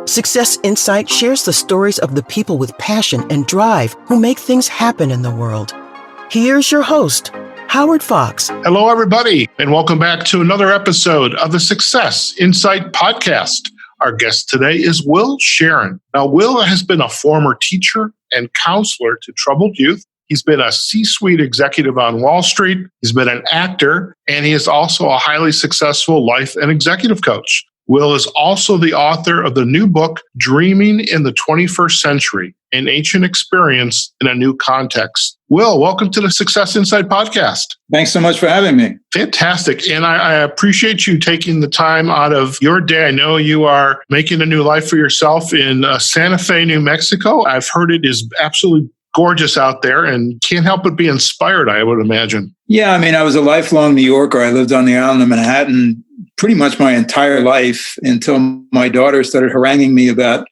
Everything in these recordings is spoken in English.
Success Insight shares the stories of the people with passion and drive who make things happen in the world. Here's your host, Howard Fox. Hello, everybody, and welcome back to another episode of the Success Insight podcast. Our guest today is Will Sharon. Now, Will has been a former teacher and counselor to troubled youth. He's been a C-suite executive on Wall Street. He's been an actor, and he is also a highly successful life and executive coach. Will is also the author of the new book, Dreaming in the 21st Century, an Ancient Experience in a New Context. Will, welcome to the Success Insight podcast. Thanks so much for having me. Fantastic. And I appreciate you taking the time out of your day. I know you are making a new life for yourself in Santa Fe, New Mexico. I've heard it is absolutely gorgeous out there and can't help but be inspired, I would imagine. Yeah, I was a lifelong New Yorker. I lived on the island of Manhattan pretty much my entire life until my daughter started haranguing me about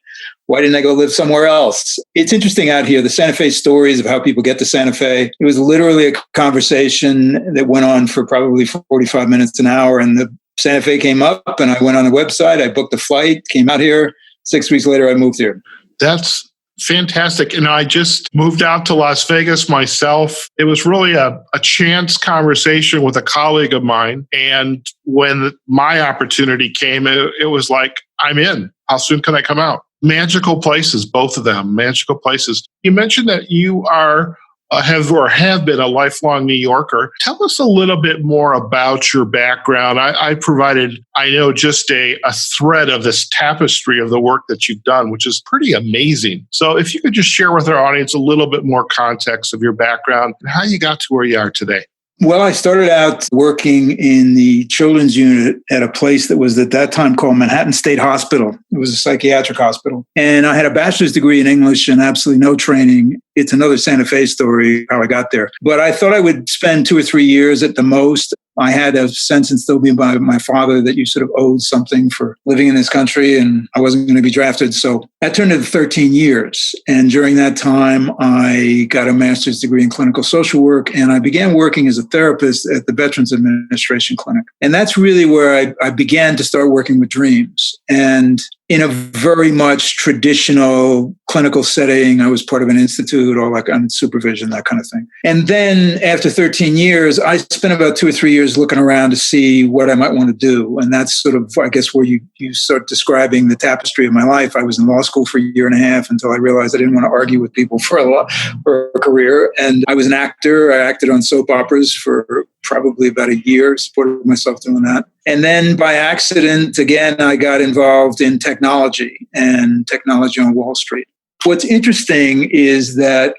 why didn't I go live somewhere else? It's interesting out here, the Santa Fe stories of how people get to Santa Fe. It was literally a conversation that went on for probably 45 minutes, an hour, and the Santa Fe came up and I went on the website, I booked a flight, came out here. 6 weeks later, I moved here. That's fantastic. And I just moved out to Las Vegas myself. It was really a chance conversation with a colleague of mine. And when my opportunity came, it was like, I'm in. How soon can I come out? Magical places, both of them, magical places. You mentioned that you have been a lifelong New Yorker. Tell us a little bit more about your background. I provided, I know, just a thread of this tapestry of the work that you've done, which is pretty amazing. So if you could just share with our audience a little bit more context of your background and how you got to where you are today. Well, I started out working in the children's unit at a place that was at that time called Manhattan State Hospital. It was a psychiatric hospital. And I had a bachelor's degree in English and absolutely no training. It's another Santa Fe story, how I got there. But I thought I would spend 2 or 3 years at the most. I had a sense instilled in me by my father that you sort of owed something for living in this country, and I wasn't going to be drafted. So that turned into 13 years. And during that time, I got a master's degree in clinical social work, and I began working as a therapist at the Veterans Administration Clinic. And that's really where I began to start working with dreams. And in a very much traditional clinical setting, I was part of an institute or like on supervision, that kind of thing. And then after 13 years, I spent about 2 or 3 years looking around to see what I might want to do. And that's sort of, I guess, where you start describing the tapestry of my life. I was in law school for a year and a half until I realized I didn't want to argue with people for a career. And I was an actor. I acted on soap operas for probably about a year, supported myself doing that. And then by accident, again, I got involved in technology and technology on Wall Street. What's interesting is that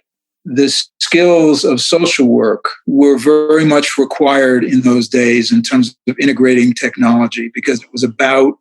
the skills of social work were very much required in those days in terms of integrating technology, because it was about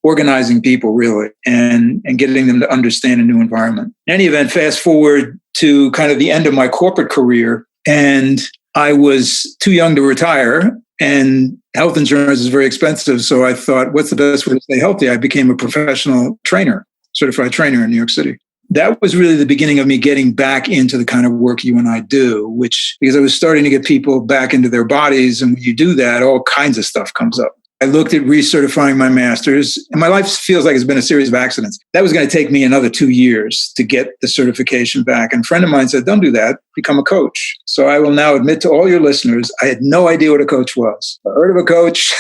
organizing people really and getting them to understand a new environment. In any event, fast forward to kind of the end of my corporate career, and I was too young to retire, and health insurance is very expensive. So I thought, what's the best way to stay healthy? I became a professional trainer, certified trainer in New York City. That was really the beginning of me getting back into the kind of work you and I do, because I was starting to get people back into their bodies. And when you do that, all kinds of stuff comes up. I looked at recertifying my master's, and my life feels like it's been a series of accidents. That was going to take me another 2 years to get the certification back. And a friend of mine said, don't do that, become a coach. So I will now admit to all your listeners, I had no idea what a coach was. I heard of a coach,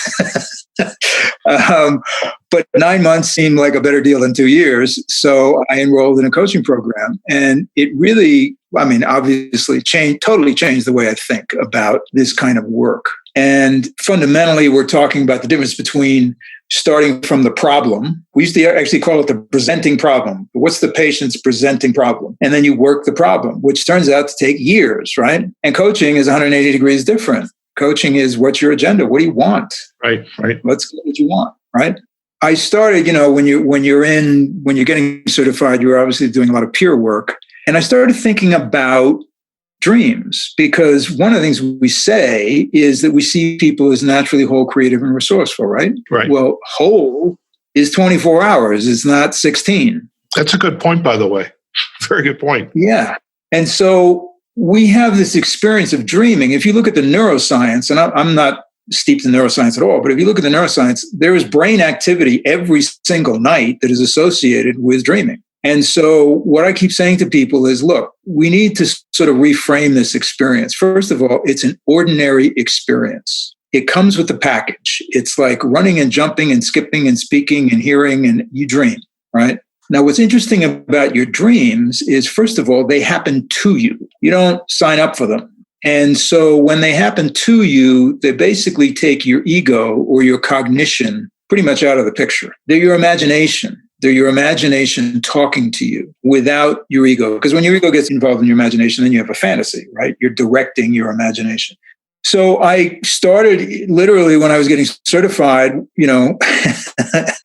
but 9 months seemed like a better deal than 2 years. So I enrolled in a coaching program, and it really, obviously totally changed the way I think about this kind of work. And fundamentally, we're talking about the difference between starting from the problem. We used to actually call it the presenting problem. What's the patient's presenting problem? And then you work the problem, which turns out to take years, right? And coaching is 180 degrees different. Coaching is, what's your agenda? What do you want? Right. Let's get what you want, right? I started, when you're getting certified, you're obviously doing a lot of peer work. And I started thinking about dreams, because one of the things we say is that we see people as naturally whole, creative, and resourceful, right? Right. Well, whole is 24 hours. It's not 16. That's a good point, by the way. Very good point. Yeah. And so we have this experience of dreaming. If you look at the neuroscience, and I'm not steeped in neuroscience at all, but if you look at the neuroscience, there is brain activity every single night that is associated with dreaming. And so what I keep saying to people is, look, we need to sort of reframe this experience. First of all, it's an ordinary experience. It comes with the package. It's like running and jumping and skipping and speaking and hearing, and you dream, right? Now, what's interesting about your dreams is, first of all, they happen to you. You don't sign up for them. And so when they happen to you, they basically take your ego or your cognition pretty much out of the picture. They're your imagination. They're your imagination talking to you without your ego. Because when your ego gets involved in your imagination, then you have a fantasy, right? You're directing your imagination. So I started literally when I was getting certified,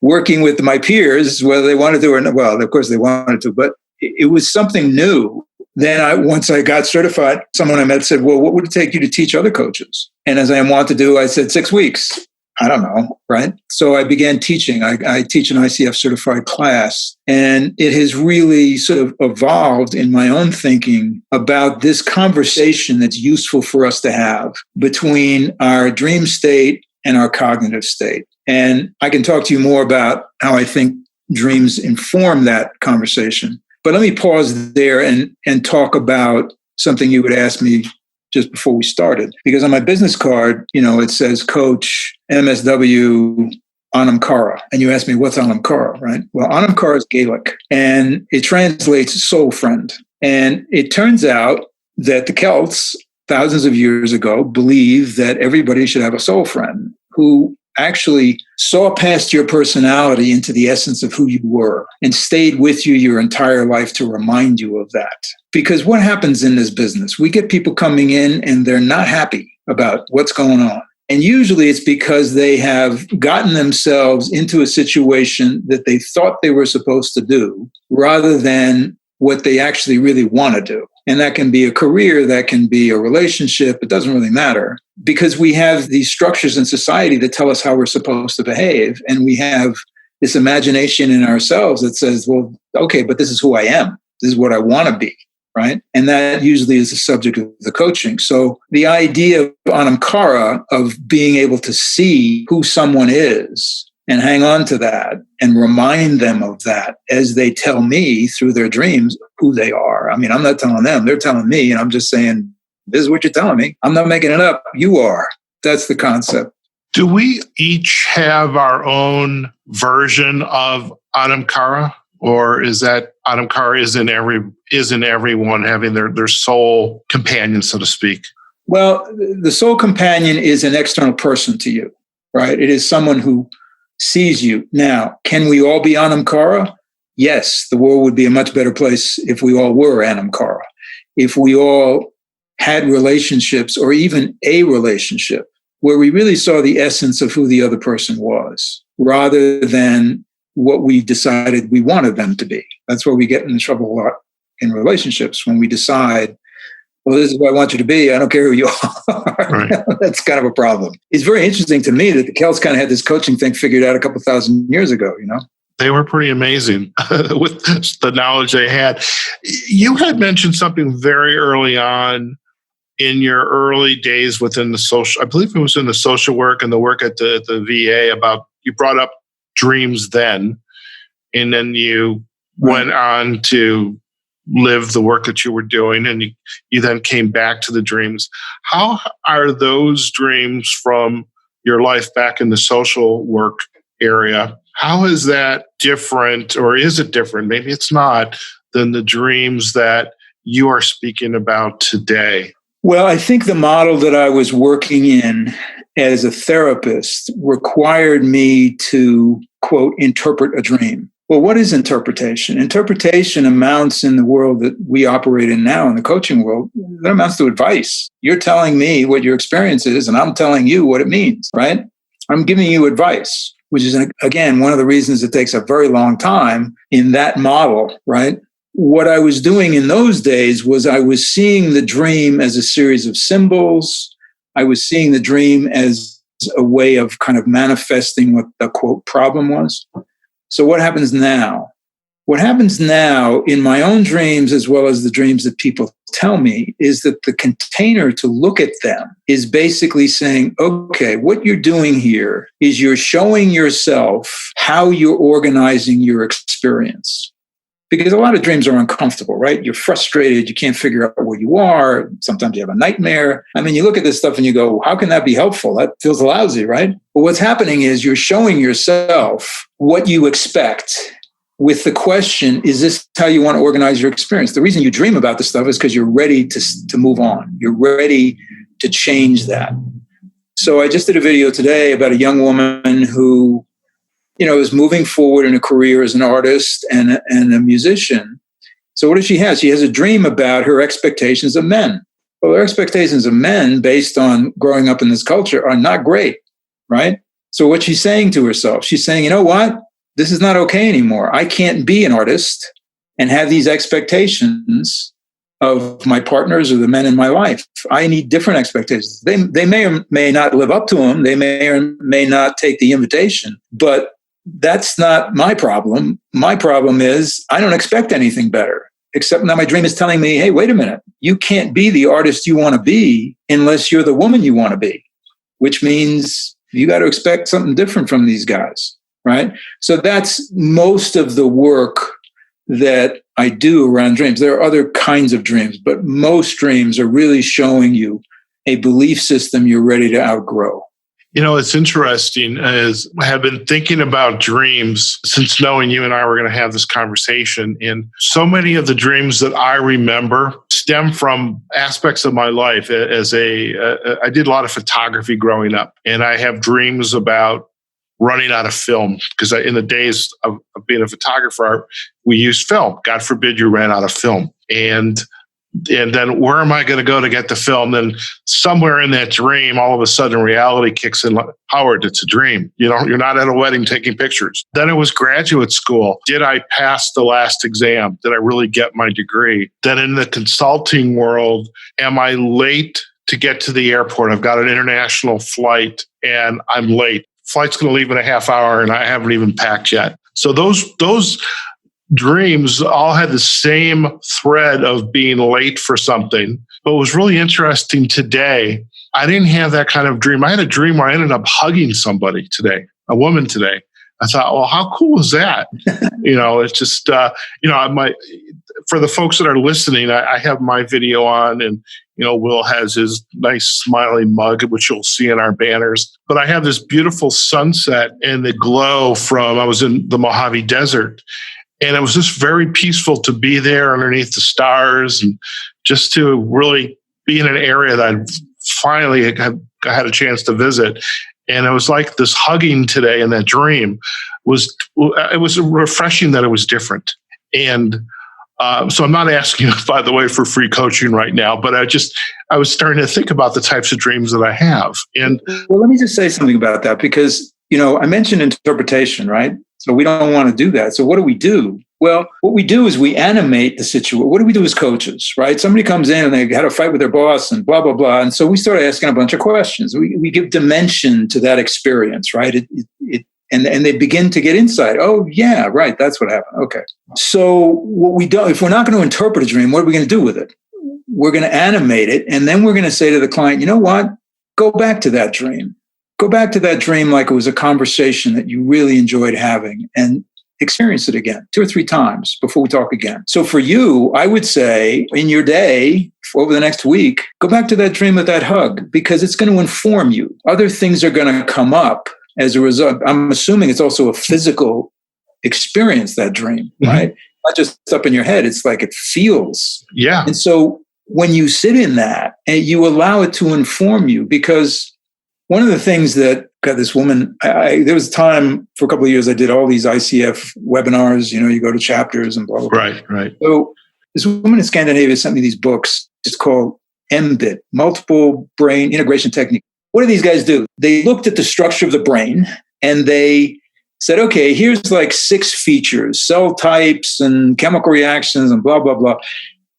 working with my peers, whether they wanted to or not. Well, of course they wanted to, but it was something new. Then once I got certified, someone I met said, well, what would it take you to teach other coaches? And as I want to do, I said 6 weeks. I don't know, right? So I began teaching. I teach an ICF certified class, and it has really sort of evolved in my own thinking about this conversation that's useful for us to have between our dream state and our cognitive state. And I can talk to you more about how I think dreams inform that conversation. But let me pause there and talk about something you would ask me just before we started. Because on my business card, it says Coach MSW Anam Cara. And you asked me, what's Anam Cara, right? Well, Anam Cara is Gaelic, and it translates soul friend. And it turns out that the Celts, thousands of years ago, believed that everybody should have a soul friend who actually saw past your personality into the essence of who you were and stayed with you your entire life to remind you of that. Because what happens in this business? We get people coming in and they're not happy about what's going on. And usually it's because they have gotten themselves into a situation that they thought they were supposed to do rather than what they actually really want to do. And that can be a career, that can be a relationship. It doesn't really matter because we have these structures in society that tell us how we're supposed to behave. And we have this imagination in ourselves that says, well, okay, but this is who I am. This is what I want to be, right? And that usually is the subject of the coaching. So the idea of Anam Cara, of being able to see who someone is and hang on to that and remind them of that as they tell me through their dreams who they are. I mean, I'm not telling them, they're telling me, and I'm just saying, this is what you're telling me. I'm not making it up. You are. That's the concept. Do we each have our own version of Anam Cara? Or is that Anam Cara isn't everyone having their soul companion, so to speak? Well, the soul companion is an external person to you, right? It is someone who sees you. Now, can we all be Anam Cara? Yes, the world would be a much better place if we all were Anam Cara. If we all had relationships or even a relationship where we really saw the essence of who the other person was rather than what we decided we wanted them to be. That's where we get in trouble a lot in relationships, when we decide, well, this is what I want you to be. I don't care who you are. Right. That's kind of a problem. It's very interesting to me that the Celts kind of had this coaching thing figured out a couple thousand years ago, They were pretty amazing with the knowledge they had. You had mentioned something very early on in your early days within the social, I believe it was in the social work and the work at the VA, about, you brought up dreams then, and then you went on to live the work that you were doing, and you then came back to the dreams. How are those dreams from your life back in the social work area? How is that different, or is it different? Maybe it's not, than the dreams that you are speaking about today? Well, I think the model that I was working in as a therapist required me to, quote, interpret a dream. Well, what is interpretation? Interpretation amounts, in the world that we operate in now, in the coaching world, that amounts to advice. You're telling me what your experience is, and I'm telling you what it means, right? I'm giving you advice, which is, again, one of the reasons it takes a very long time in that model, right? What I was doing in those days was I was seeing the dream as a series of symbols. I was seeing the dream as a way of kind of manifesting what the, quote, problem was. So what happens now? What happens now in my own dreams, as well as the dreams that people tell me is that the container to look at them is basically saying, okay, what you're doing here is you're showing yourself how you're organizing your experience. Because a lot of dreams are uncomfortable, right? You're frustrated. You can't figure out where you are. Sometimes you have a nightmare. I mean, you look at this stuff and you go, how can that be helpful? That feels lousy, right? But what's happening is you're showing yourself what you expect with the question, is this how you want to organize your experience? The reason you dream about this stuff is because you're ready to move on. You're ready to change that. So I just did a video today about a young woman who is moving forward in a career as an artist and a musician. So what does she have? She has a dream about her expectations of men. Well, her expectations of men based on growing up in this culture are not great, right? So what she's saying to herself, she's saying, you know what? This is not okay anymore. I can't be an artist and have these expectations of my partners or the men in my life. I need different expectations. They may or may not live up to them. They may or may not take the invitation, but that's not my problem. My problem is I don't expect anything better, except now my dream is telling me, hey, wait a minute. You can't be the artist you want to be unless you're the woman you want to be, which means you got to expect something different from these guys, right? So that's most of the work that I do around dreams. There are other kinds of dreams, but most dreams are really showing you a belief system you're ready to outgrow. It's interesting is I have been thinking about dreams since knowing you and I were going to have this conversation. And so many of the dreams that I remember stem from aspects of my life. I did a lot of photography growing up, and I have dreams about running out of film because in the days of being a photographer, we used film. God forbid you ran out of film. And then where am I going to go to get the film? Then somewhere in that dream, all of a sudden reality kicks in. Howard, it's a dream. You're not at a wedding taking pictures. Then it was graduate school. Did I pass the last exam? Did I really get my degree? Then in the consulting world, am I late to get to the airport? I've got an international flight and I'm late. Flight's going to leave in a half hour and I haven't even packed yet. So those dreams all had the same thread of being late for something. But what was really interesting today, I didn't have that kind of dream. I had a dream where I ended up hugging somebody today, a woman today. I thought, well, how cool is that? It's just, for the folks that are listening, I have my video on and, Will has his nice smiling mug, which you'll see in our banners. But I have this beautiful sunset and the glow I was in the Mojave Desert. And it was just very peaceful to be there underneath the stars and just to really be in an area that I finally had a chance to visit. And it was like this hugging today in that dream it was refreshing that it was different. And so I'm not asking you, by the way, for free coaching right now, but I was starting to think about the types of dreams that I have. And well, let me just say something about that because, I mentioned interpretation, right? So we don't want to do that. So what do we do? Well, what we do is we animate the situation. What do we do as coaches, right? Somebody comes in and they had a fight with their boss and blah, blah, blah. And so we start asking a bunch of questions. We give dimension to that experience, right? And they begin to get insight. Oh, yeah, right. That's what happened. Okay. So what we do, if we're not going to interpret a dream, what are we going to do with it? We're going to animate it. And then we're going to say to the client, you know what? Go back to that dream. Go back to that dream like it was a conversation that you really enjoyed having and experience it again 2 or 3 times before we talk again. So for you, I would say in your day, over the next week, go back to that dream with that hug because it's going to inform you. Other things are going to come up as a result. I'm assuming it's also a physical experience, that dream, right? Not just up in your head. It's like it feels. Yeah. And so when you sit in that and you allow it to inform you, because one of the things that got this woman, there was a time for a couple of years I did all these ICF webinars, you go to chapters and blah, blah, blah. Right. So this woman in Scandinavia sent me these books. It's called MBIT, Multiple Brain Integration Technique. What do these guys do? They looked at the structure of the brain and they said, okay, here's like 6 features, cell types and chemical reactions and blah, blah, blah.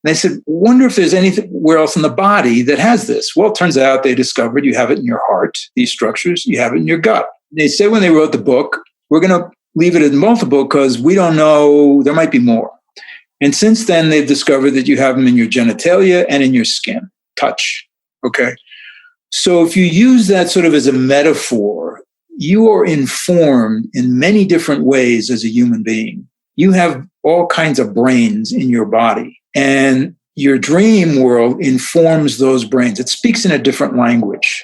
And they said, wonder if there's anywhere else in the body that has this. Well, it turns out they discovered you have it in your heart, these structures, you have it in your gut. They said when they wrote the book, we're going to leave it at multiple because we don't know, there might be more. And since then, they've discovered that you have them in your genitalia and in your skin, touch. Okay. So if you use that sort of as a metaphor, you are informed in many different ways as a human being. You have all kinds of brains in your body, and your dream world informs those brains. It speaks in a different language.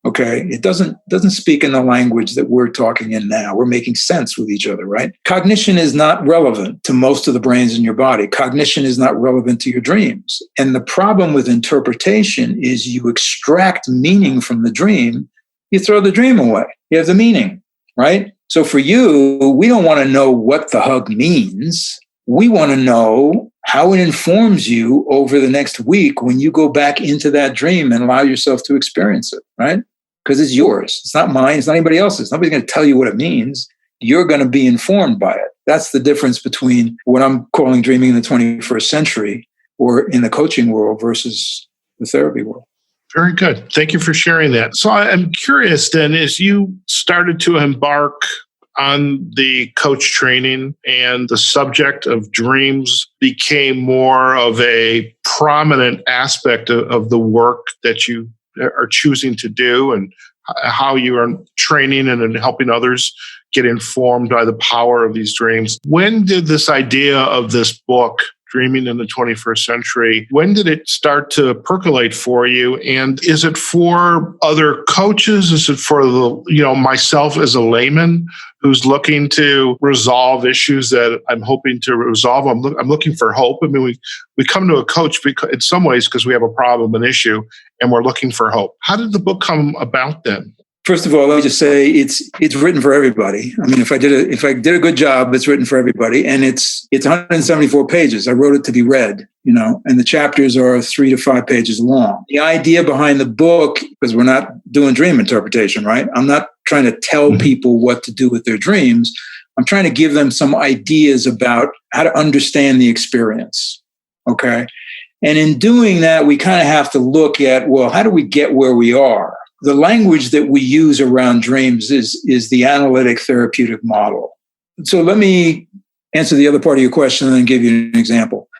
Okay. It doesn't speak in the language that we're talking in now. We're making sense with each other, right? Cognition is not relevant to most of the brains in your body. Cognition is not relevant to your dreams. And the problem with interpretation is you extract meaning from the dream, you throw the dream away. You have the meaning, right? So for you, we don't want to know what the hug means. We want to know how it informs you over the next week when you go back into that dream and allow yourself to experience it, right? Because it's yours. It's not mine. It's not anybody else's. Nobody's going to tell you what it means. You're going to be informed by it. That's the difference between what I'm calling dreaming in the 21st century or in the coaching world versus the therapy world. Very good. Thank you for sharing that. So I'm curious then, as you started to embark on the coach training and the subject of dreams became more of a prominent aspect of the work that you are choosing to do and how you are training and helping others get informed by the power of these dreams. When did this idea of this book, Dreaming in the 21st Century, when did it start to percolate for you? And is it for other coaches? Is it for myself as a layman who's looking to resolve issues that I'm hoping to resolve? I'm looking for hope. I mean, we come to a coach in some ways because we have a problem, an issue, and we're looking for hope. How did the book come about then? First of all, let me just say it's written for everybody. I mean, if I did a good job, it's written for everybody, and it's 174 pages. I wrote it to be read, and the chapters are 3 to 5 pages long. The idea behind the book, because we're not doing dream interpretation, right? I'm not trying to tell people what to do with their dreams. I'm trying to give them some ideas about how to understand the experience. Okay, and in doing that, we kind of have to look at, well, how do we get where we are? The language that we use around dreams is the analytic therapeutic model. So let me answer the other part of your question and then give you an example.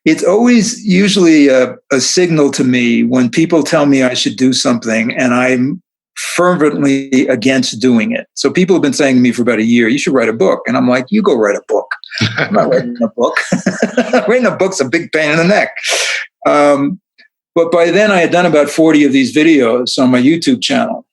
It's always usually a signal to me when people tell me I should do something and I'm fervently against doing it. So people have been saying to me for about a year, you should write a book. And I'm like, you go write a book. I'm not writing a book. Writing a book's a big pain in the neck. But by then I had done about 40 of these videos on my YouTube channel.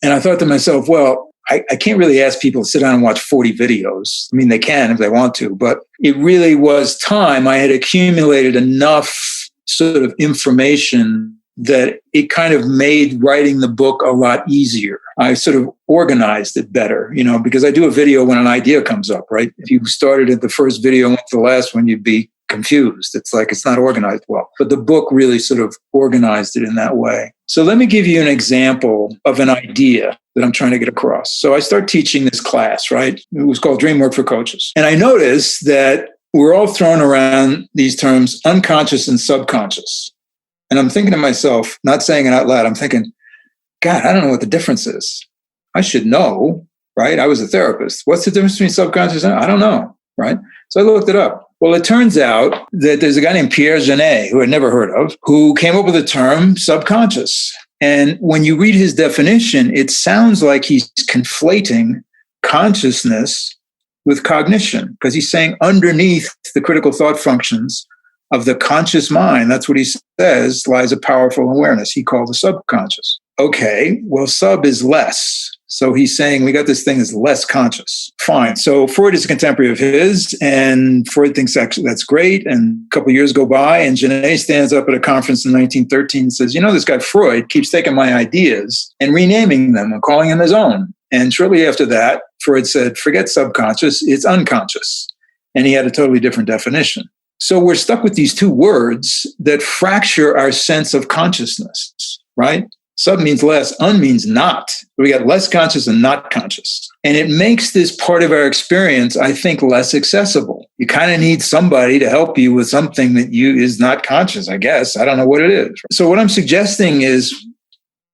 And I thought to myself, well, I can't really ask people to sit down and watch 40 videos. I mean, they can if they want to, but it really was time. I had accumulated enough sort of information that it kind of made writing the book a lot easier. I sort of organized it better, because I do a video when an idea comes up, right? If you started at the first video and went to the last one, you'd be confused. It's like it's not organized well. But the book really sort of organized it in that way. So let me give you an example of an idea that I'm trying to get across. So I start teaching this class, right? It was called Dream Work for Coaches. And I noticed that we're all throwing around these terms unconscious and subconscious. And I'm thinking to myself, not saying it out loud, I'm thinking, God, I don't know what the difference is. I should know, right? I was a therapist. What's the difference between subconscious and I don't know, right? So I looked it up. Well, it turns out that there's a guy named Pierre Genet, who I'd never heard of, who came up with the term subconscious. And when you read his definition, it sounds like he's conflating consciousness with cognition, because he's saying underneath the critical thought functions of the conscious mind, that's what he says, lies a powerful awareness he called the subconscious. Okay, well, sub is less. So he's saying we got this thing that's less conscious. Fine. So Freud is a contemporary of his, and Freud thinks that's great. And a couple of years go by, and Genet stands up at a conference in 1913 and says, this guy Freud keeps taking my ideas and renaming them and calling them his own. And shortly after that, Freud said, forget subconscious, it's unconscious. And he had a totally different definition. So we're stuck with these two words that fracture our sense of consciousness, right? Sub means less, un means not. We got less conscious and not conscious. And it makes this part of our experience, I think, less accessible. You kind of need somebody to help you with something that is not conscious, I guess. I don't know what it is. So what I'm suggesting is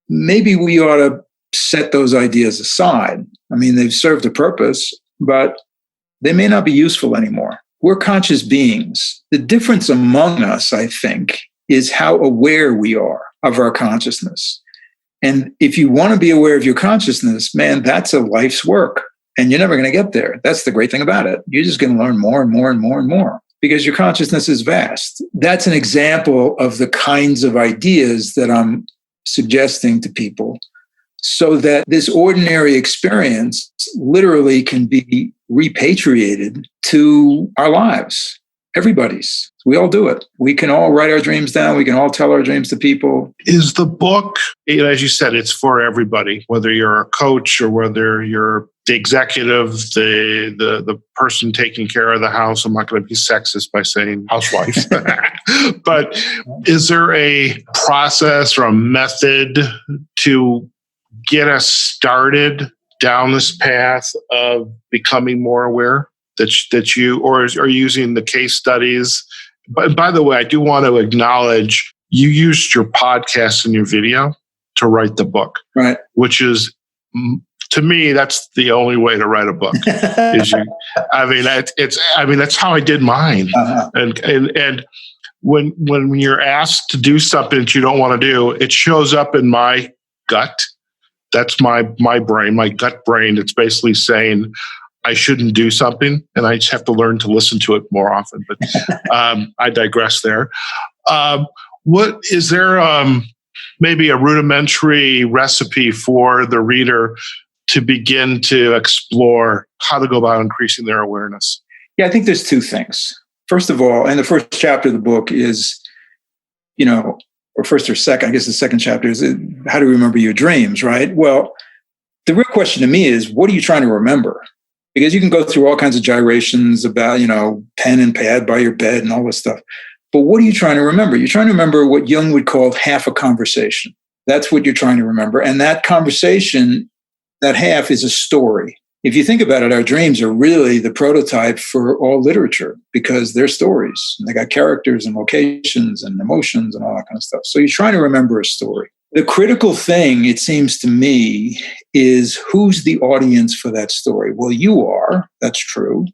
maybe we ought to set those ideas aside. I mean, they've served a purpose, but they may not be useful anymore. We're conscious beings. The difference among us, I think, is how aware we are of our consciousness. And if you want to be aware of your consciousness, man, that's a life's work. And you're never going to get there. That's the great thing about it. You're just going to learn more and more and more and more because your consciousness is vast. That's an example of the kinds of ideas that I'm suggesting to people so that this ordinary experience literally can be repatriated to our lives. Everybody's. We all do it. We can all write our dreams down. We can all tell our dreams to people. Is the book, as you said, it's for everybody, whether you're a coach or whether you're the executive, the person taking care of the house. I'm not going to be sexist by saying housewife. But is there a process or a method to get us started down this path of becoming more aware? That you, or are using the case studies. But by the way, I do want to acknowledge you used your podcast and your video to write the book, right? Which is, to me, that's the only way to write a book. That's how I did mine. Uh-huh. And when you're asked to do something that you don't want to do, it shows up in my gut. That's my brain, my gut brain. It's basically saying, I shouldn't do something, and I just have to learn to listen to it more often. But I digress there. What is there maybe a rudimentary recipe for the reader to begin to explore how to go about increasing their awareness? Yeah, I think there's two things. First of all, and the first chapter of the book is, or first or second, I guess the second chapter is how to remember your dreams, right? Well, the real question to me is, what are you trying to remember? Because you can go through all kinds of gyrations about, pen and pad by your bed and all this stuff. But what are you trying to remember? You're trying to remember what Jung would call half a conversation. That's what you're trying to remember. And that conversation, that half is a story. If you think about it, our dreams are really the prototype for all literature because they're stories. And they got characters and locations and emotions and all that kind of stuff. So you're trying to remember a story. The critical thing, it seems to me, is who's the audience for that story? Well, you are. That's true.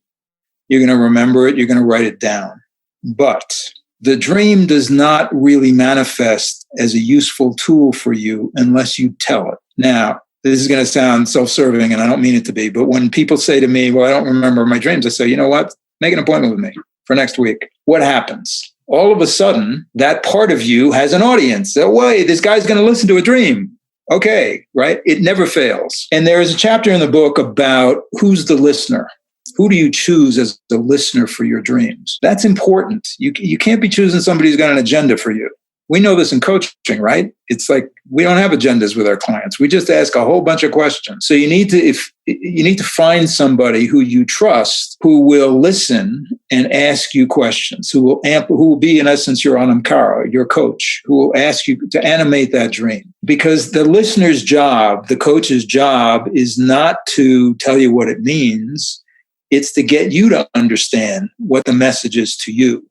You're going to remember it. You're going to write it down. But the dream does not really manifest as a useful tool for you unless you tell it. Now, this is going to sound self-serving, and I don't mean it to be, but when people say to me, well, I don't remember my dreams, I say, you know what? Make an appointment with me for next week. What happens? All of a sudden, that part of you has an audience. Oh, wait, this guy's going to listen to a dream. Okay, right? It never fails. And there is a chapter in the book about who's the listener. Who do you choose as the listener for your dreams? That's important. You can't be choosing somebody who's got an agenda for you. We know this in coaching, right? It's like we don't have agendas with our clients. We just ask a whole bunch of questions. So you need to find somebody who you trust, who will listen and ask you questions, who will be in essence your Anam Cara, your coach, who will ask you to animate that dream. Because the listener's job, the coach's job, is not to tell you what it means. It's to get you to understand what the message is to you.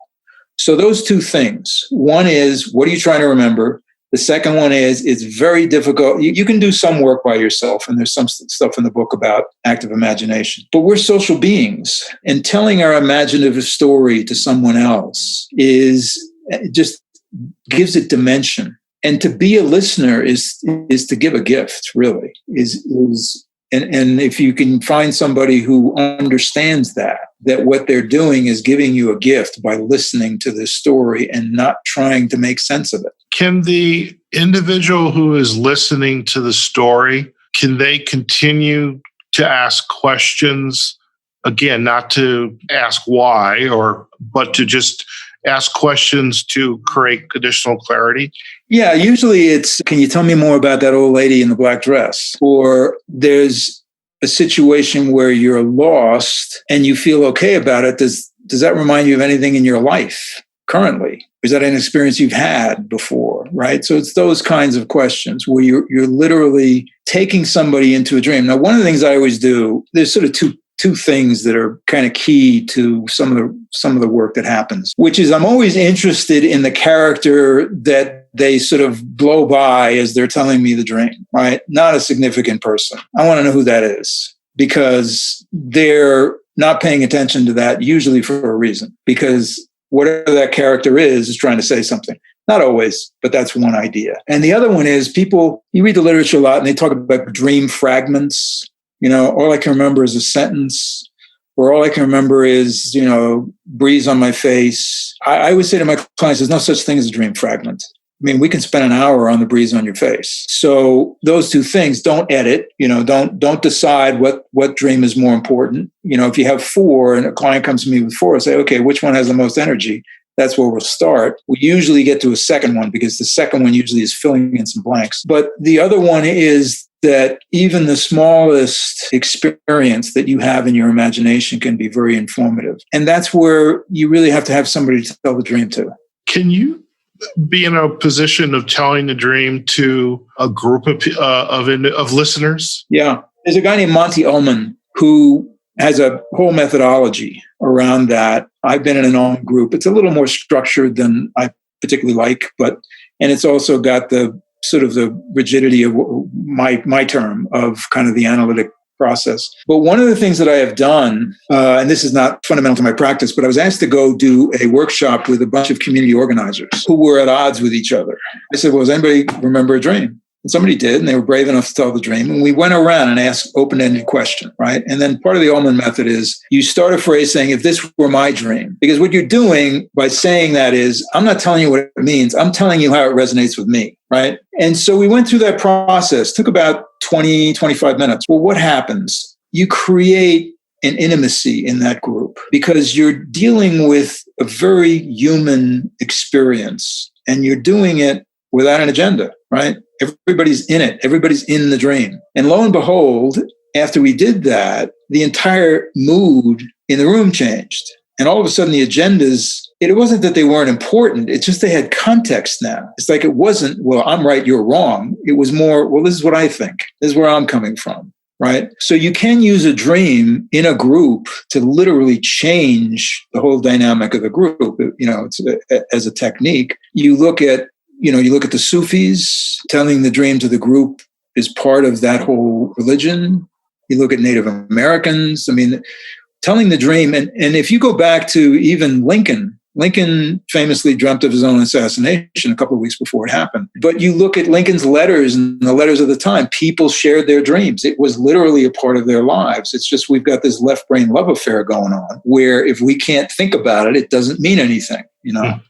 So those two things. One is, what are you trying to remember? The second one is, it's very difficult. You can do some work by yourself, and there's some stuff in the book about active imagination. But we're social beings, and telling our imaginative story to someone else just gives it dimension. And to be a listener is to give a gift, really. And if you can find somebody who understands that what they're doing is giving you a gift by listening to this story and not trying to make sense of it. Can the individual who is listening to the story, can they continue to ask questions? Again, not to ask why, but to just ask questions to create additional clarity? Yeah, usually it's, can you tell me more about that old lady in the black dress? Or there's a situation where you're lost and you feel okay about it. Does that remind you of anything in your life currently? Is that an experience you've had before, right? So it's those kinds of questions where you're literally taking somebody into a dream. Now, one of the things I always do, there's sort of two things that are kind of key to some of the work that happens, which is I'm always interested in the character that they sort of blow by as they're telling me the dream, right? Not a significant person. I want to know who that is because they're not paying attention to that, usually for a reason, because whatever that character is trying to say something. Not always, but that's one idea. And the other one is you read the literature a lot and they talk about dream fragments. All I can remember is a sentence, or all I can remember is, breeze on my face. I would say to my clients, there's no such thing as a dream fragment. I mean, we can spend an hour on the breeze on your face. So those two things, don't edit, don't decide what dream is more important. If you have 4 and a client comes to me with 4, I say, okay, which one has the most energy? That's where we'll start. We usually get to a second one because the second one usually is filling in some blanks. But the other one is that even the smallest experience that you have in your imagination can be very informative. And that's where you really have to have somebody to tell the dream to. Can you be in a position of telling the dream to a group of listeners? Yeah. There's a guy named Monty Ullman who has a whole methodology around that. I've been in an Ullman group. It's a little more structured than I particularly like, and it's also got the sort of the rigidity of my term of kind of the analytic process. But one of the things that I have done, and this is not fundamental to my practice, but I was asked to go do a workshop with a bunch of community organizers who were at odds with each other. I said, well, does anybody remember a dream? And somebody did, and they were brave enough to tell the dream. And we went around and asked open-ended question, right? And then part of the Ullman method is you start a phrase saying, if this were my dream, because what you're doing by saying that is, I'm not telling you what it means. I'm telling you how it resonates with me, right? And so we went through that process, took about 20, 25 minutes. Well, what happens? You create an intimacy in that group because you're dealing with a very human experience and you're doing it without an agenda, right? Everybody's in it. Everybody's in the dream. And lo and behold, after we did that, the entire mood in the room changed. And all of a sudden the agendas, it wasn't that they weren't important. It's just they had context now. It's like it wasn't, well, I'm right, you're wrong. It was more, well, this is what I think. This is where I'm coming from, right? So you can use a dream in a group to literally change the whole dynamic of the group. It's as a technique. You look at the Sufis, telling the dream to the group is part of that whole religion. You look at Native Americans, telling the dream. And if you go back to even Lincoln famously dreamt of his own assassination a couple of weeks before it happened. But you look at Lincoln's letters and the letters of the time, people shared their dreams. It was literally a part of their lives. It's just we've got this left brain love affair going on where if we can't think about it, it doesn't mean anything, Right.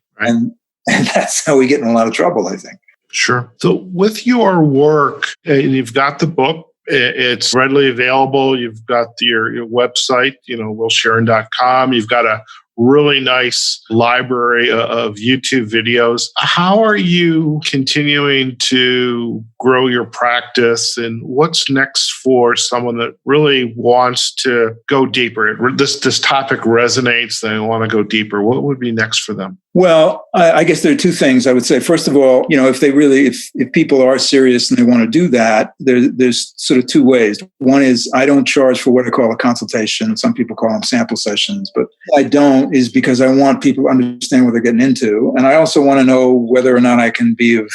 And that's how we get in a lot of trouble, I think. Sure. So with your work, you've got the book. It's readily available. You've got your website, willsharon.com. You've got a really nice library of YouTube videos. How are you continuing to grow your practice, and what's next for someone that really wants to go deeper? This topic resonates, they want to go deeper. What would be next for them? Well, I guess there are two things I would say. First of all, if people are serious and they want to do that, there's sort of two ways. One is I don't charge for what I call a consultation. Some people call them sample sessions, but I don't, is because I want people to understand what they're getting into. And I also want to know whether or not I can be of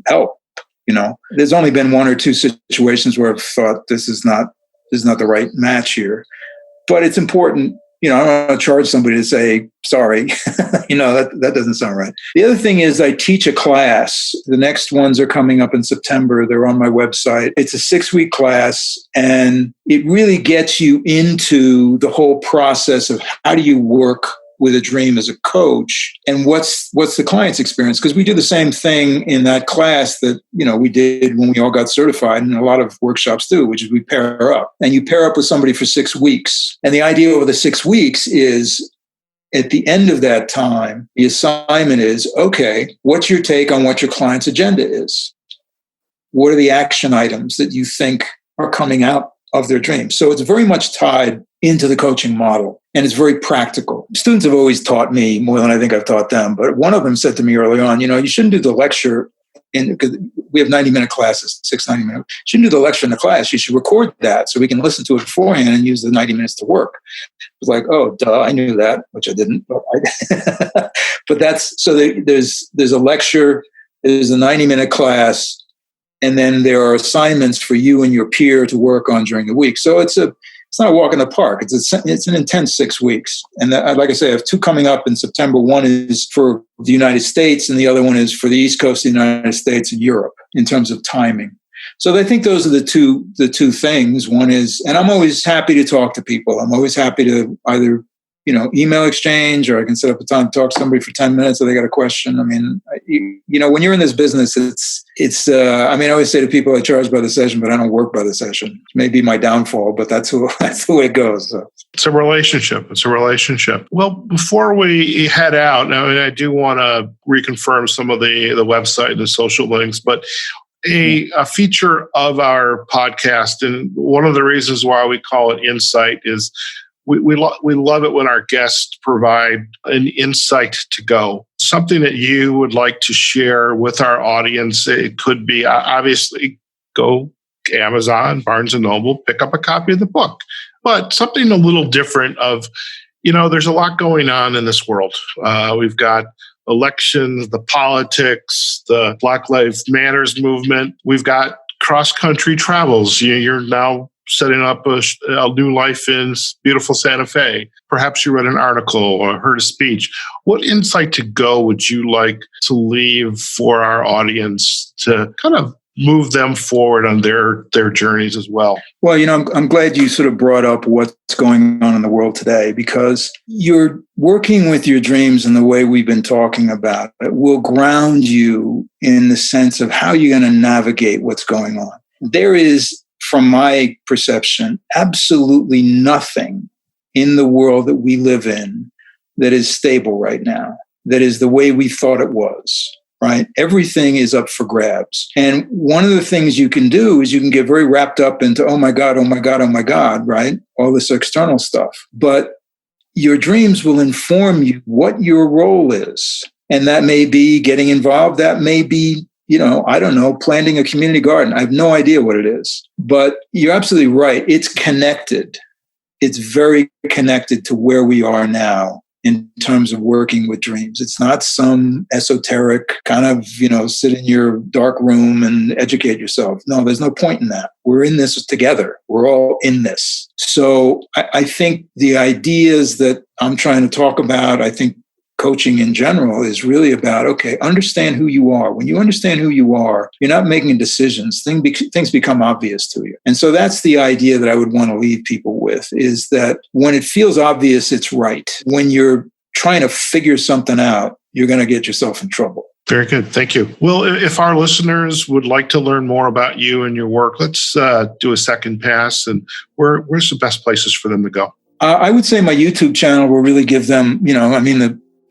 help. There's only been one or two situations where I've thought this is not the right match here, but it's important. I don't want to charge somebody to say, sorry, that doesn't sound right. The other thing is I teach a class. The next ones are coming up in September. They're on my website. It's a 6-week class, and it really gets you into the whole process of how do you work with a dream as a coach, and what's the client's experience? Because we do the same thing in that class that, we did when we all got certified, and a lot of workshops do, which is we pair up. And you pair up with somebody for 6 weeks. And the idea over the 6 weeks is at the end of that time, the assignment is, okay, what's your take on what your client's agenda is? What are the action items that you think are coming out of their dreams? So it's very much tied into the coaching model, and it's very practical. Students have always taught me more than I think I've taught them, but one of them said to me early on, you shouldn't do the lecture because we have 90-minute classes, 90-minute. You shouldn't do the lecture in the class. You should record that so we can listen to it beforehand and use the 90 minutes to work. It was like, oh, duh, I knew that, which I didn't. But that's, so there's a lecture, there's a 90-minute class, and then there are assignments for you and your peer to work on during the week. So it's a it's not a walk in the park. It's an intense 6 weeks. And like I say, I have 2 coming up in September. One is for the United States, and the other one is for the East Coast of the United States and Europe in terms of timing. So I think those are the two things. One is, and I'm always happy to talk to people. I'm always happy to either, email exchange, or I can set up a time to talk to somebody for 10 minutes if they got a question. I mean, when you're in this business, I always say to people, I charge by the session, but I don't work by the session. It may be my downfall, but that's the way it goes. So. It's a relationship. Well, before we head out, I do want to reconfirm some of the website, the social links, but a feature of our podcast, and one of the reasons why we call it Insight is we love it when our guests provide an insight to go, something that you would like to share with our audience. It could be, obviously, go Amazon, Barnes & Noble, pick up a copy of the book, but something a little different of, there's a lot going on in this world. We've got elections, the politics, the Black Lives Matters movement. We've got cross-country travels. You're now setting up a new life in beautiful Santa Fe. Perhaps you read an article or heard a speech. What insight to go would you like to leave for our audience to kind of move them forward on their journeys as well? Well, I'm glad you sort of brought up what's going on in the world today, because you're working with your dreams in the way we've been talking about. It will ground you in the sense of how you're going to navigate what's going on. There is, from my perception, absolutely nothing in the world that we live in that is stable right now, that is the way we thought it was. Right? Everything is up for grabs. And one of the things you can do is you can get very wrapped up into, oh my God, right? All this external stuff. But your dreams will inform you what your role is. And that may be getting involved. That may be, I don't know, planting a community garden. I have no idea what it is. But you're absolutely right. It's connected. It's very connected to where we are now in terms of working with dreams. It's not some esoteric kind of, sit in your dark room and educate yourself. No, there's no point in that. We're in this together. We're all in this. So I think the ideas that I'm trying to talk about, I think coaching in general is really about, okay, understand who you are. When you understand who you are, you're not making decisions. Things become obvious to you. And so that's the idea that I would want to leave people with, is that when it feels obvious, it's right. When you're trying to figure something out, you're going to get yourself in trouble. Very good. Thank you. Well, if our listeners would like to learn more about you and your work, let's do a second pass. And where's the best places for them to go? I would say my YouTube channel will really give them,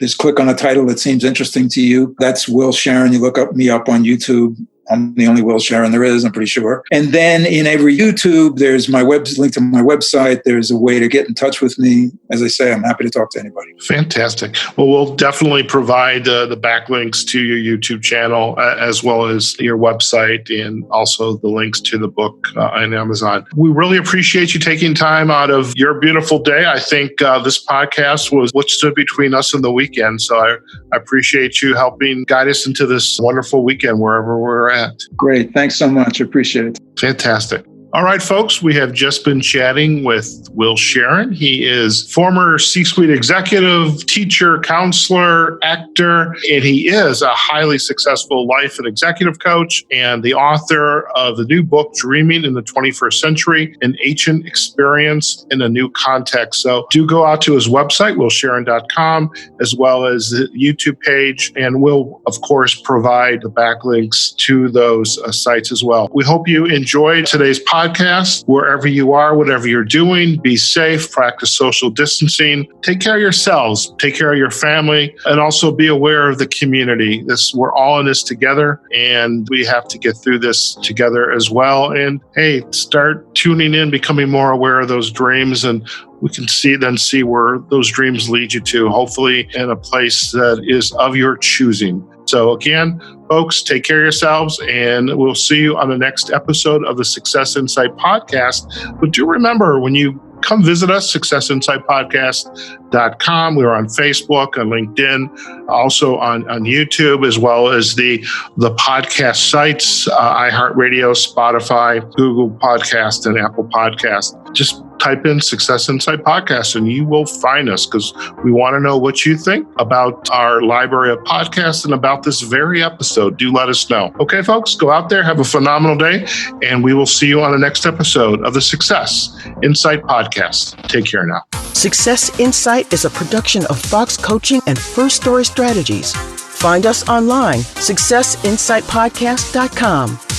just click on a title that seems interesting to you. That's Will Sharon. You look me up on YouTube. I'm the only Will Sharon there is, I'm pretty sure. And then in every YouTube, there's my link to my website. There's a way to get in touch with me. As I say, I'm happy to talk to anybody. Fantastic. Well, we'll definitely provide the backlinks to your YouTube channel as well as your website, and also the links to the book on Amazon. We really appreciate you taking time out of your beautiful day. I think this podcast was what stood between us and the weekend. So I appreciate you helping guide us into this wonderful weekend wherever we're at. Great. Thanks so much. I appreciate it. Fantastic. All right, folks, we have just been chatting with Will Sharon. He is former C-suite executive, teacher, counselor, actor, and he is a highly successful life and executive coach and the author of the new book, Dreaming in the 21st Century, an Ancient Experience in a New Context. So do go out to his website, willsharon.com, as well as the YouTube page, and we'll, of course, provide the backlinks to those sites as well. We hope you enjoyed today's podcast. Wherever you are, whatever you're doing, be safe, practice social distancing, take care of yourselves, take care of your family, and also be aware of the community. We're all in this together, and we have to get through this together as well. And hey, start tuning in, becoming more aware of those dreams, and we can see where those dreams lead you to, hopefully in a place that is of your choosing. So again, folks, take care of yourselves, and we'll see you on the next episode of the Success Insight Podcast. But do remember, when you come visit us, successinsightpodcast.com. We're on Facebook, on LinkedIn, also on YouTube, as well as the podcast sites, iHeartRadio, Spotify, Google Podcast, and Apple Podcast. Just type in Success Insight Podcast and you will find us, because we want to know what you think about our library of podcasts and about this very episode. Do let us know. Okay, folks, go out there, have a phenomenal day, and we will see you on the next episode of the Success Insight Podcast. Take care now. Success Insight is a production of Fox Coaching and First Story Strategies. Find us online, successinsightpodcast.com.